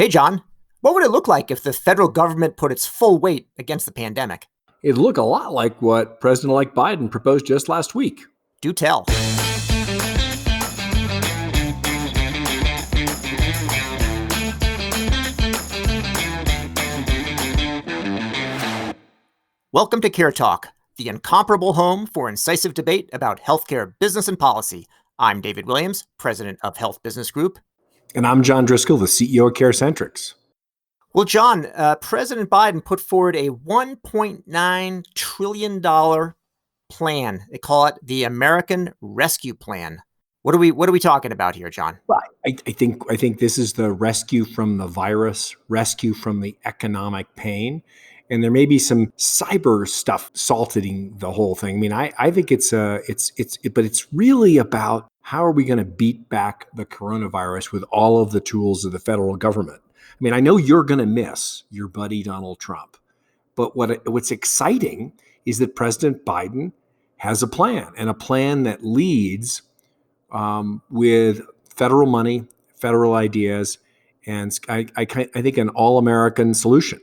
Hey, John, what would it look like if the federal government put its full weight against the pandemic? It'd look a lot like what President-elect Biden proposed just last week. Do tell. Welcome to CareTalk, the incomparable home for incisive debate about healthcare business and policy. I'm David Williams, president of Health Business Group. And I'm John Driscoll, the CEO of CareCentrix. Well, John, President Biden put forward a $1.9 trillion plan. They call it the American Rescue Plan. What are we talking about here, John? Well, I think this is the rescue from the virus, rescue from the economic pain. And there may be some cyber stuff salting the whole thing. I mean, I think but it's really about how are we going to beat back the coronavirus with all of the tools of the federal government. I mean, I know you're going to miss your buddy Donald Trump, but what's exciting is that President Biden has a plan, and a plan that leads with federal money, federal ideas, and I think an all-American solution.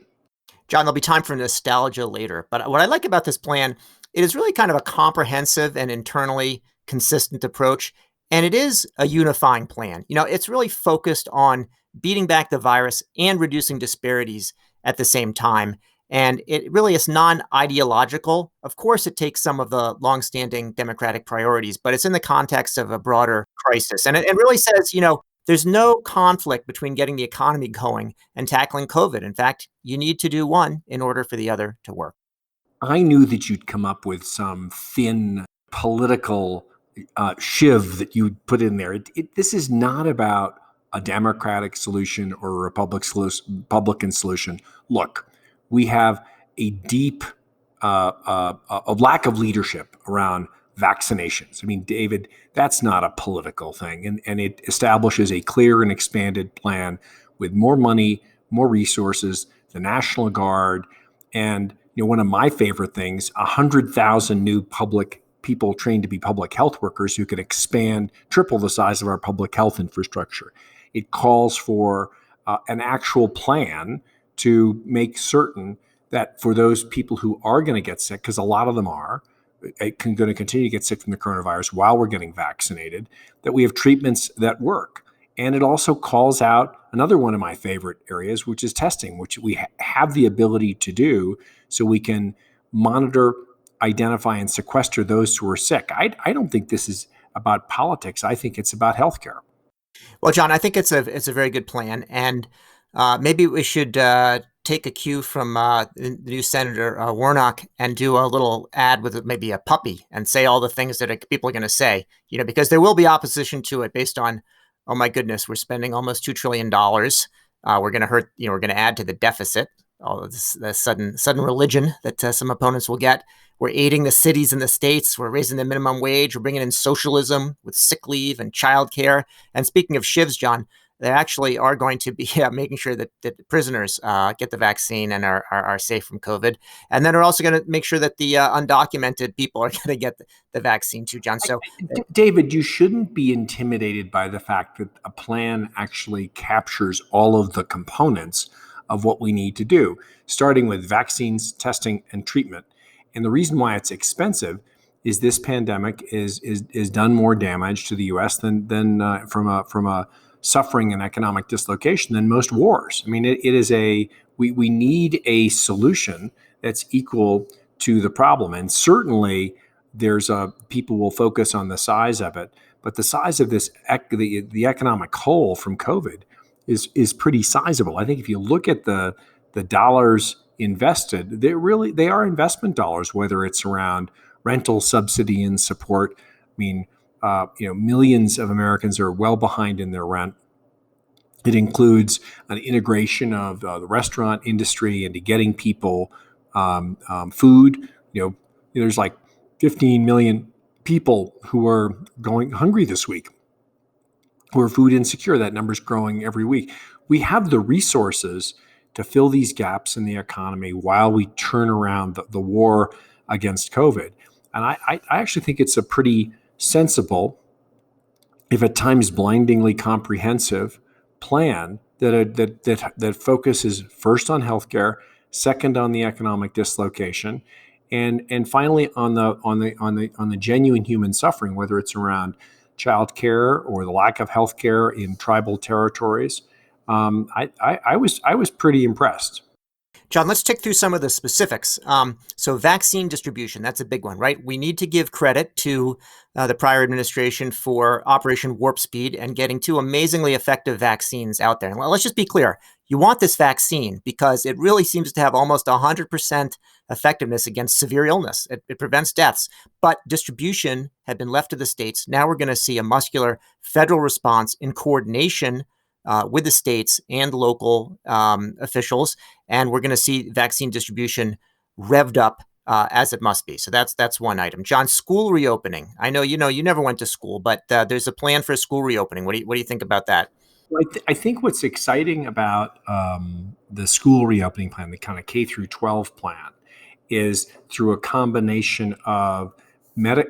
John, there'll be time for nostalgia later, but what I like about this plan, it is really kind of a comprehensive and internally consistent approach, and it is a unifying plan. You know, it's really focused on beating back the virus and reducing disparities at the same time. And it really is non-ideological. Of course, it takes some of the longstanding Democratic priorities, but it's in the context of a broader crisis. And it really says, you know, there's no conflict between getting the economy going and tackling COVID. In fact, you need to do one in order for the other to work. I knew that you'd come up with some thin political shiv that you'd put in there. This is not about a Democratic solution or a Republican solution. Look, we have a deep a lack of leadership around vaccinations. I mean, David, that's not a political thing. And it establishes a clear and expanded plan with more money, more resources, the National Guard, and one of my favorite things, 100,000 new public people trained to be public health workers who could expand, triple the size of our public health infrastructure. It calls for an actual plan to make certain that for those people who are going to get sick, because a lot of them are, going to continue to get sick from the coronavirus while we're getting vaccinated, that we have treatments that work. And it also calls out another one of my favorite areas, which is testing, which we have the ability to do so we can monitor, identify, and sequester those who are sick. I don't think this is about politics. I think it's about healthcare. Well, John, I think it's a very good plan. And maybe we should take a cue from the new Senator Warnock and do a little ad with maybe a puppy and say all the things that people are going to say, because there will be opposition to it based on, oh my goodness, we're spending almost $2 trillion. We're going to hurt, we're going to add to the deficit, all of this, the sudden religion that some opponents will get. We're aiding the cities and the states. We're raising the minimum wage. We're bringing in socialism with sick leave and childcare. And speaking of shivs, John, they actually are going to be making sure that prisoners get the vaccine and are safe from COVID. And then are also going to make sure that the undocumented people are going to get the vaccine too, John. So, David, you shouldn't be intimidated by the fact that a plan actually captures all of the components of what we need to do, starting with vaccines, testing, and treatment. And the reason why it's expensive is this pandemic is done more damage to the U.S. than from a suffering and economic dislocation than most wars. I mean, it is we need a solution that's equal to the problem. And certainly there's people will focus on the size of it, but the size of this, the economic hole from COVID is pretty sizable. I think if you look at the dollars invested, they are investment dollars, whether it's around rental subsidy and support. I mean, millions of Americans are well behind in their rent. It includes an integration of the restaurant industry into getting people food. There's like 15 million people who are going hungry this week, who are food insecure. That number's growing every week. We have the resources to fill these gaps in the economy while we turn around the war against COVID. And I actually think it's a pretty sensible, if at times blindingly comprehensive, plan that focuses first on healthcare, second on the economic dislocation, and finally on the genuine human suffering, whether it's around child care or the lack of healthcare in tribal territories. I was pretty impressed. John, let's tick through some of the specifics. So, vaccine distribution, that's a big one, right? We need to give credit to the prior administration for Operation Warp Speed and getting two amazingly effective vaccines out there. And let's just be clear. You want this vaccine because it really seems to have almost 100% effectiveness against severe illness. It prevents deaths, but distribution had been left to the states. Now we're going to see a muscular federal response in coordination with the states and local officials, and we're going to see vaccine distribution revved up as it must be. So that's one item. John, school reopening. I know you never went to school, but there's a plan for a school reopening. What do you think about that? Well, I think what's exciting about the school reopening plan, the kind of K through 12 plan, is through a combination of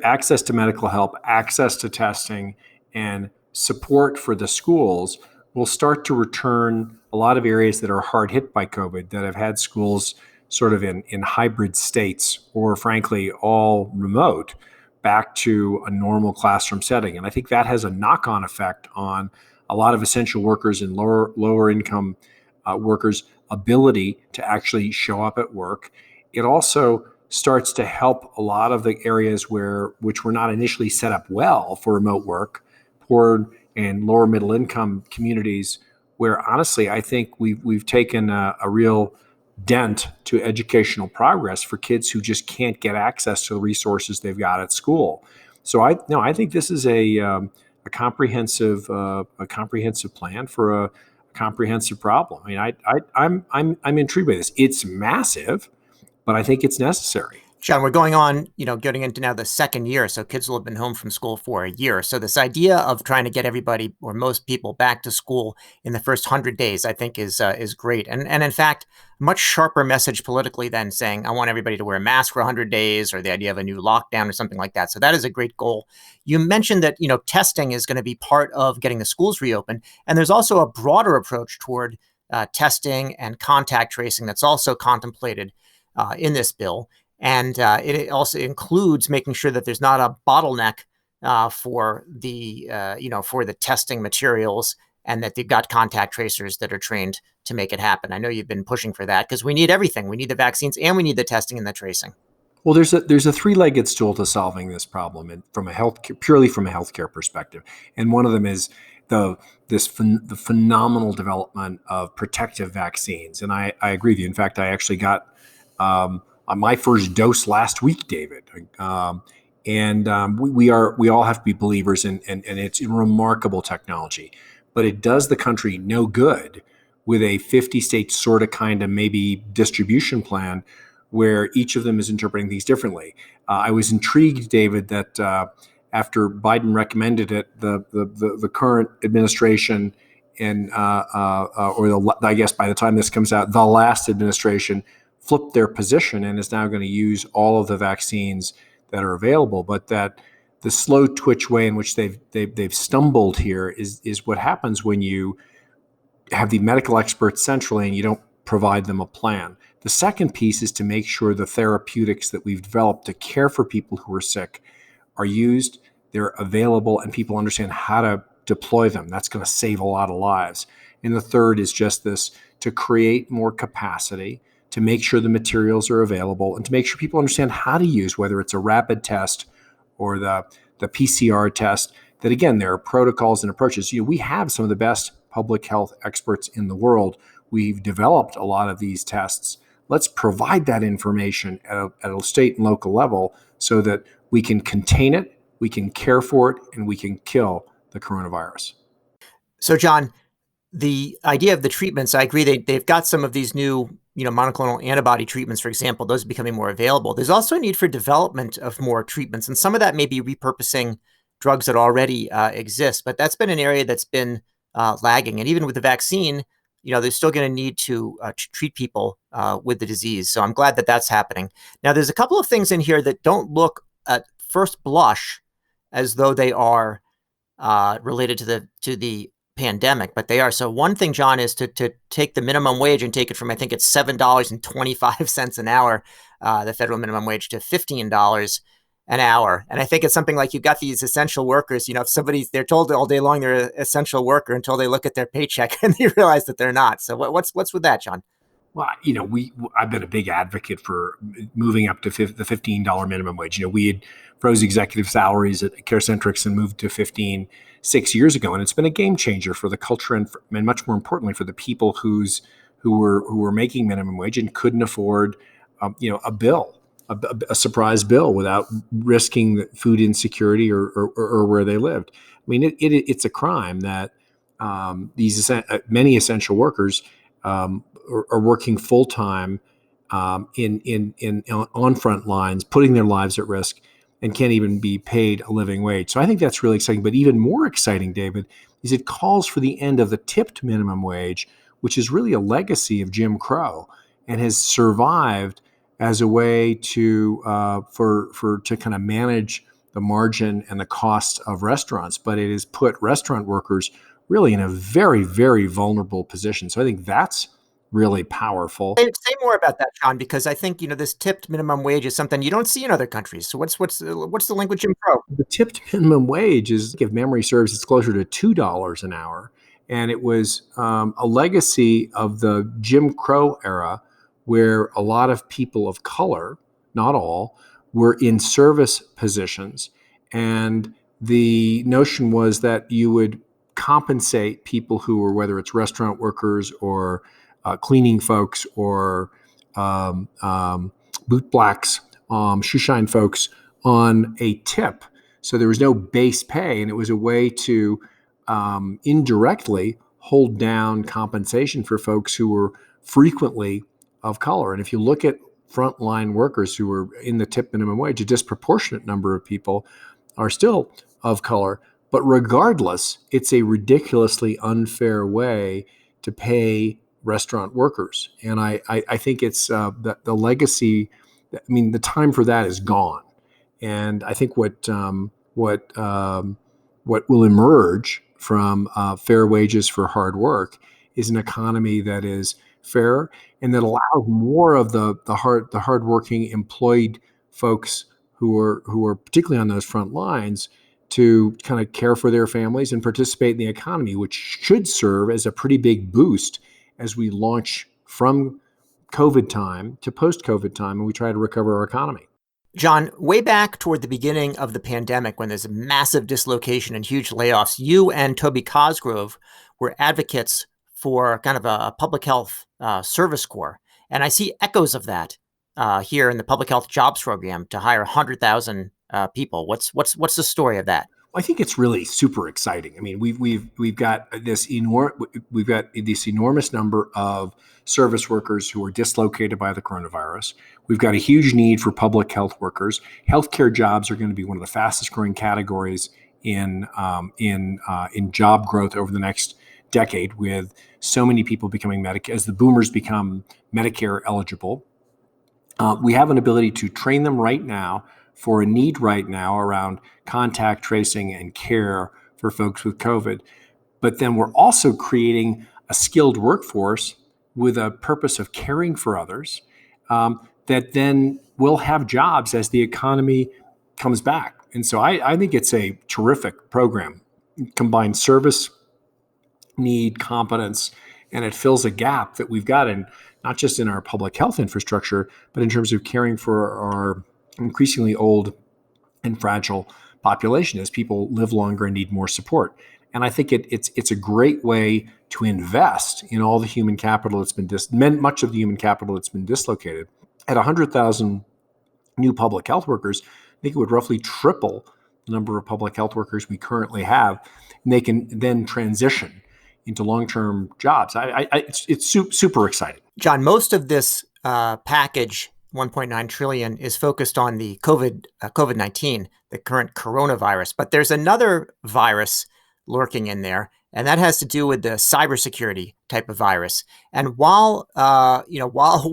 access to medical help, access to testing, and support for the schools. Will start to return a lot of areas that are hard hit by COVID, that have had schools sort of in hybrid states or frankly all remote, back to a normal classroom setting. And I think that has a knock-on effect on a lot of essential workers and lower income workers' ability to actually show up at work. It also starts to help a lot of the areas which were not initially set up well for remote work, poor and lower middle income communities, where honestly I think we've taken a real dent to educational progress for kids who just can't get access to the resources they've got at school. So I think this is a comprehensive plan for a comprehensive problem. I mean, I'm intrigued by this. It's massive, but I think it's necessary. John, we're going on, getting into now the second year. So kids will have been home from school for a year. So this idea of trying to get everybody or most people back to school in the first 100 days, I think is great. And in fact, much sharper message politically than saying, I want everybody to wear a mask for 100 days or the idea of a new lockdown or something like that. So that is a great goal. You mentioned that, testing is going to be part of getting the schools reopened. And there's also a broader approach toward testing and contact tracing that's also contemplated in this bill. And it also includes making sure that there's not a bottleneck for the testing materials, and that they've got contact tracers that are trained to make it happen. I know you've been pushing for that because we need everything. We need the vaccines and we need the testing and the tracing. Well, there's a three-legged stool to solving this problem, and purely from a healthcare perspective. And one of them is the phenomenal development of protective vaccines. And I agree with you. In fact, I actually got on my first dose last week, David. We all have to be believers, and it's a remarkable technology, but it does the country no good with a 50-state sort of kind of maybe distribution plan where each of them is interpreting these differently. I was intrigued, David, that after Biden recommended it, the current administration I guess by the time this comes out, the last administration flipped their position and is now going to use all of the vaccines that are available. But that the slow twitch way in which they've stumbled here is what happens when you have the medical experts centrally and you don't provide them a plan. The second piece is to make sure the therapeutics that we've developed to care for people who are sick are used, they're available, and people understand how to deploy them. That's going to save a lot of lives. And the third is just this, to create more capacity, to make sure the materials are available, and to make sure people understand how to use, whether it's a rapid test or the PCR test, that again, there are protocols and approaches. We have some of the best public health experts in the world. We've developed a lot of these tests. Let's provide that information at a state and local level so that we can contain it, we can care for it, and we can kill the coronavirus. So, John, the idea of the treatments, I agree. They've got some of these new, monoclonal antibody treatments, for example, those are becoming more available. There's also a need for development of more treatments. And some of that may be repurposing drugs that already exist. But that's been an area that's been lagging. And even with the vaccine, they're still going to need to treat people with the disease. So I'm glad that that's happening. Now, there's a couple of things in here that don't look at first blush as though they are related to the pandemic, but they are. So one thing, John, is to take the minimum wage and take it from, I think it's $7.25 an hour, the federal minimum wage, to $15 an hour. And I think it's something like you've got these essential workers. If they're told all day long they're an essential worker until they look at their paycheck and they realize that they're not. So what's with that, John? Well, I've been a big advocate for moving up to the $15 minimum wage. We had froze executive salaries at CareCentrix and moved to 15 6 years ago, and it's been a game changer for the culture and much more importantly for the people who were making minimum wage and couldn't afford, a bill, a surprise bill without risking food insecurity or where they lived. I mean, it's a crime that many essential workers are working full time in on front lines, putting their lives at risk, and can't even be paid a living wage. So I think that's really exciting. But even more exciting, David, is it calls for the end of the tipped minimum wage, which is really a legacy of Jim Crow and has survived as a way to kind of manage the margin and the cost of restaurants. But it has put restaurant workers really in a very, very vulnerable position. So I think that's really powerful. Say more about that, John, because I think this tipped minimum wage is something you don't see in other countries. So what's the link with Jim Crow? The tipped minimum wage is, if memory serves, it's closer to $2 an hour. And it was a legacy of the Jim Crow era where a lot of people of color, not all, were in service positions. And the notion was that you would compensate people who were, whether it's restaurant workers or cleaning folks or boot blacks, shoeshine folks, on a tip. So there was no base pay, and it was a way to indirectly hold down compensation for folks who were frequently of color. And if you look at frontline workers who were in the tip minimum wage, a disproportionate number of people are still of color. But regardless, it's a ridiculously unfair way to pay restaurant workers. And I think it's the legacy. I mean, the time for that is gone. And I think what will emerge from fair wages for hard work is an economy that is fair and that allows more of the hardworking employed folks who are particularly on those front lines to kind of care for their families and participate in the economy, which should serve as a pretty big boost as we launch from COVID time to post-COVID time and we try to recover our economy. John, way back toward the beginning of the pandemic, when there's a massive dislocation and huge layoffs, you and Toby Cosgrove were advocates for kind of a public health service corps. And I see echoes of that here in the public health jobs program to hire 100,000 people. What's the story of that? I think it's really super exciting. I mean, we've got this enormous number of service workers who are dislocated by the coronavirus. We've got a huge need for public health workers. Healthcare jobs are going to be one of the fastest growing categories in job growth over the next decade, with so many people becoming Medicare as the boomers become Medicare eligible. We have an ability to train them right now for a need right now around contact tracing and care for folks with COVID. But then we're also creating a skilled workforce with a purpose of caring for others that then will have jobs as the economy comes back. And so I think it's a terrific program. It combines service, need, competence, and it fills a gap that we've got in not just in our public health infrastructure, but in terms of caring for our increasingly old and fragile population as people live longer and need more support. And I think it's a great way to invest in all the human capital that's been much of the human capital that's been dislocated. At 100,000 new public health workers, I think it would roughly triple the number of public health workers we currently have, and they can then transition into long-term jobs. It's super exciting. John, most of this package, 1.9 trillion, is focused on the COVID-19, the current coronavirus. But there's another virus lurking in there, and that has to do with the cybersecurity type of virus. And while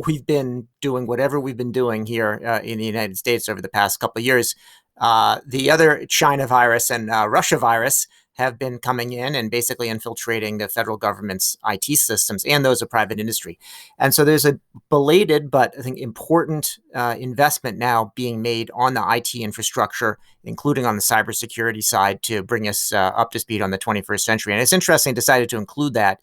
we've been doing whatever we've been doing here in the United States over the past couple of years, the other China virus and Russia virus have been coming in and basically infiltrating the federal government's IT systems and those of private industry. And so there's a belated, but I think important investment now being made on the IT infrastructure, including on the cybersecurity side, to bring us up to speed on the 21st century. And it's interesting, decided to include that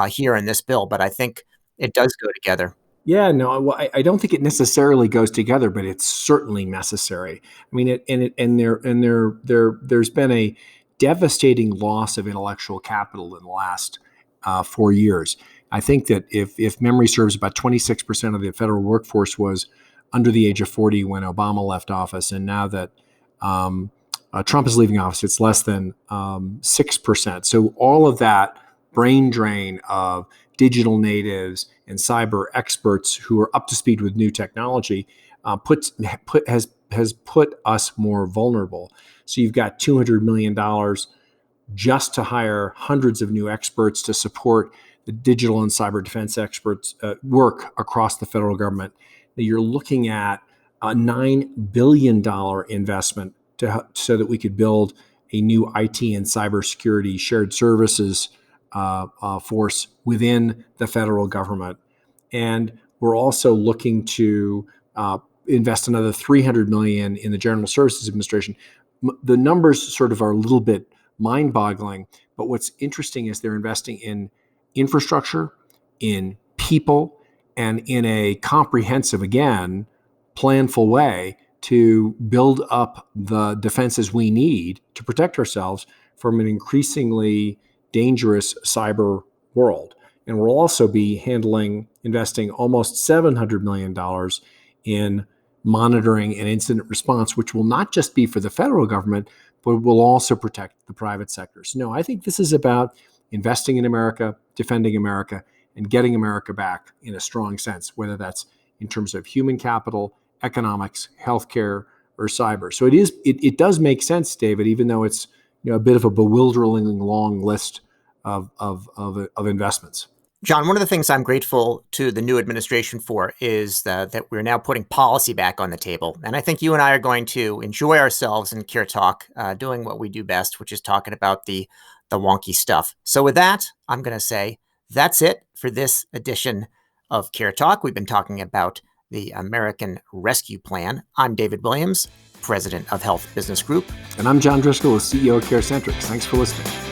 here in this bill, but I think it does go together. Yeah, no, well, I don't think it necessarily goes together, but it's certainly necessary. I mean, there's been a devastating loss of intellectual capital in the last 4 years. I think that if memory serves, about 26% of the federal workforce was under the age of 40 when Obama left office, and now that Trump is leaving office, it's less than 6%. So all of that brain drain of digital natives and cyber experts who are up to speed with new technology has put us more vulnerable. So you've got $200 million just to hire hundreds of new experts to support the digital and cyber defense experts work across the federal government. Now you're looking at a $9 billion investment so that we could build a new IT and cybersecurity shared services force within the federal government. And we're also looking to invest another $300 million in the General Services Administration. The numbers sort of are a little bit mind-boggling, but what's interesting is they're investing in infrastructure, in people, and in a comprehensive, again, planful way to build up the defenses we need to protect ourselves from an increasingly dangerous cyber world. And we'll also be investing almost $700 million in monitoring and incident response, which will not just be for the federal government, but will also protect the private sector. So no, I think this is about investing in America, defending America, and getting America back in a strong sense, whether that's in terms of human capital, economics, healthcare, or cyber. So it does make sense, David, even though it's a bit of a bewilderingly long list of investments. John, one of the things I'm grateful to the new administration for is that we're now putting policy back on the table. And I think you and I are going to enjoy ourselves in CareTalk doing what we do best, which is talking about the wonky stuff. So with that, I'm going to say that's it for this edition of CareTalk. We've been talking about the American Rescue Plan. I'm David Williams, president of Health Business Group. And I'm John Driscoll, the CEO of CareCentrix. Thanks for listening.